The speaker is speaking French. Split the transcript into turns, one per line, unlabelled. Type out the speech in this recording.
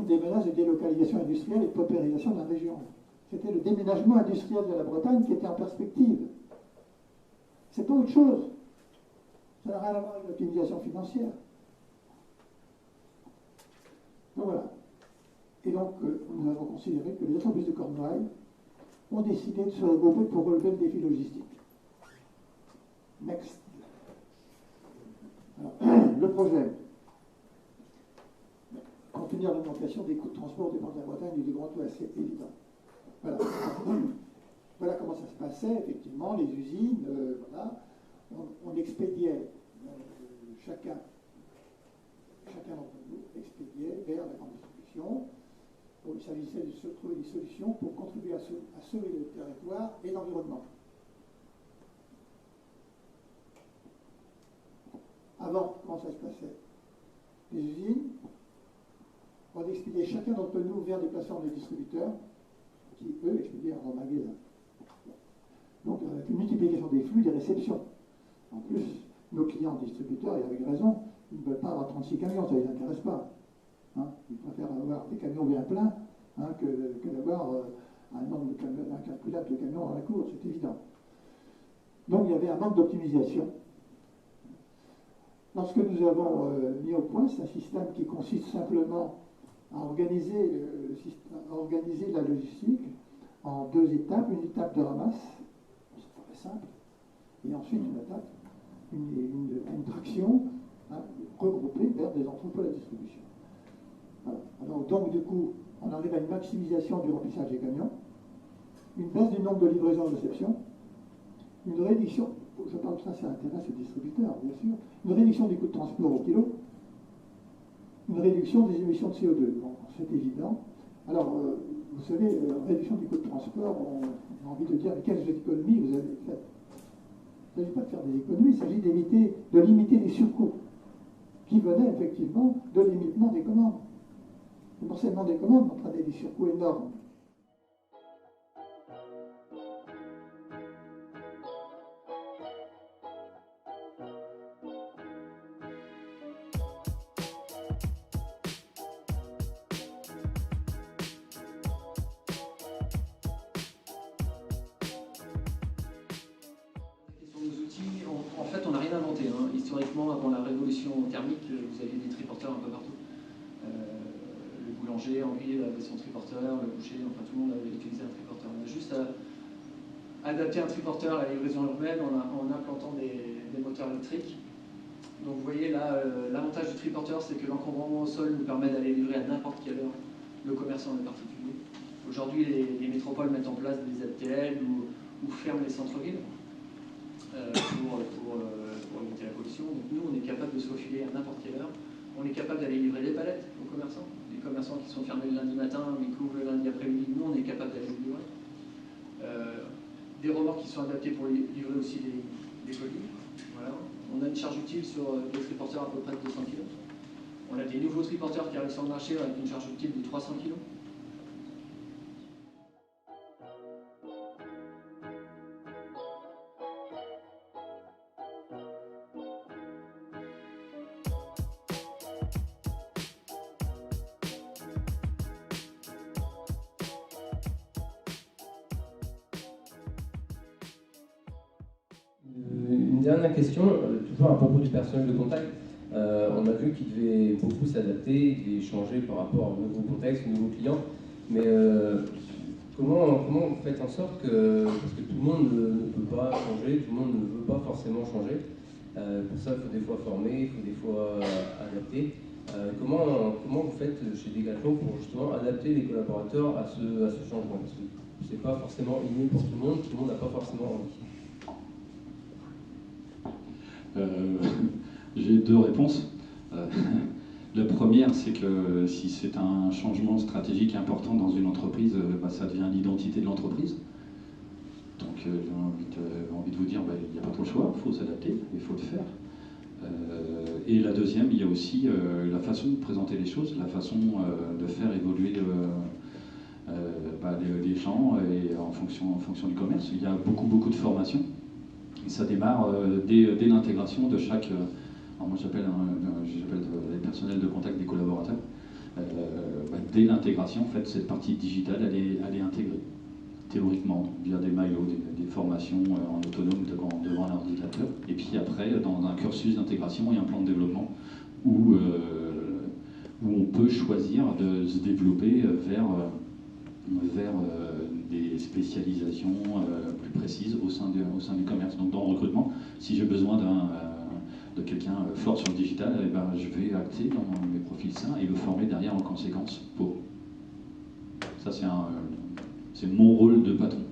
des menaces de délocalisation industrielle et de paupérisation de la région. C'était le déménagement industriel de la Bretagne qui était en perspective. C'est pas autre chose. Ça n'a rien à voir avec l'optimisation financière. Donc voilà. Et donc, nous avons considéré que les entreprises de Cornouailles ont décidé de se regrouper pour relever le défi logistique. Next. Alors, le projet. Contenir l'augmentation des coûts de transport des de la Bretagne et du Grand Ouest, c'est évident. Voilà. Voilà comment ça se passait, effectivement, les usines, voilà. On expédiait, chacun d'entre nous expédiait vers la grande distribution. Il s'agissait de se trouver des solutions pour contribuer à sauver le territoire et l'environnement. Avant, comment ça se passait? Les usines, on expédiait chacun d'entre nous vers des plateformes de distributeurs qui, eux, expédiaient en magasin. Donc, avec une multiplication des flux, des réceptions. En plus, nos clients distributeurs, et avec raison, ils ne veulent pas avoir 36 camions, ça ne les intéresse pas. Hein, ils préfèrent avoir des camions bien pleins que d'avoir un nombre incalculable de camions dans la cour, c'est évident. Donc, il y avait un manque d'optimisation. Lorsque nous avons mis au point, c'est un système qui consiste simplement à organiser la logistique en deux étapes. Une étape de ramasse, c'est très simple, et ensuite une étape, une traction regroupée vers des entrepôts de la distribution. Voilà. Alors, donc, du coup, on arrive à une maximisation du remplissage des camions, une baisse du nombre de livraisons de réception, une réduction, je parle de ça, ça intéresse les distributeurs, bien sûr, une réduction du coût de transport au kilo, une réduction des émissions de CO2. Bon, c'est évident. Alors, vous savez, réduction du coût de transport, on a envie de dire, mais quelles économies vous avez faites? Il ne s'agit pas de faire des économies, il s'agit de limiter les surcoûts qui venaient effectivement de l'émiettement des commandes. Le morcellement des commandes entraînait des surcoûts énormes.
En fait, on n'a rien inventé. Hein. Historiquement, avant la révolution thermique, vous aviez des triporteurs un peu partout. Le boulanger en ville avait son triporteur, le boucher, enfin tout le monde avait utilisé un triporteur. On a juste adapté un triporteur à la livraison urbaine en implantant des moteurs électriques. Donc vous voyez là, l'avantage du triporteur, c'est que l'encombrement au sol nous permet d'aller livrer à n'importe quelle heure le commerçant et le particulier. Aujourd'hui, les métropoles mettent en place des ZTL ou ferment les centres-villes. Pour limiter la pollution. Donc nous, on est capable de se faufiler à n'importe quelle heure. On est capable d'aller livrer des palettes aux commerçants. Les commerçants qui sont fermés le lundi matin, mais qui ouvrent le lundi après-midi, nous, on est capable d'aller les livrer. Des remorques qui sont adaptés pour livrer aussi les colis. Voilà. On a une charge utile sur des triporteurs à peu près de 200 kg. On a des nouveaux triporteurs qui arrivent sur le marché avec une charge utile de 300 kg.
Une dernière question, toujours à propos du personnel de contact. On a vu qu'il devait beaucoup s'adapter et changer par rapport à nouveaux contextes, aux nouveaux clients. Mais comment vous faites en sorte que, parce que tout le monde ne peut pas changer, tout le monde ne veut pas forcément changer, pour ça il faut des fois former, il faut des fois adapter. Comment vous faites chez Decathlon pour justement adapter les collaborateurs à ce changement? Parce que c'est pas forcément inné pour tout le monde n'a pas forcément envie.
J'ai deux réponses. La première, c'est que si c'est un changement stratégique important dans une entreprise, ça devient l'identité de l'entreprise. Donc j'ai envie de vous dire, il n'y a pas trop le choix, il faut s'adapter, il faut le faire. Et la deuxième, il y a aussi la façon de présenter les choses, la façon de faire évoluer les gens et en fonction du commerce. Il y a beaucoup de formations. Et ça démarre dès l'intégration de chaque... alors moi j'appelle les personnels de contact des collaborateurs. dès l'intégration, en fait, cette partie digitale, elle est intégrée, théoriquement, via des maillots, des formations en autonome devant un ordinateur. Et puis après, dans un cursus d'intégration, il y a un plan de développement où on peut choisir de se développer vers des spécialisations plus précises au sein du commerce. Donc dans le recrutement, si j'ai besoin de quelqu'un fort sur le digital, eh ben, je vais acter dans mes profils sains et le former derrière en conséquence pour. Ça, c'est mon rôle de patron.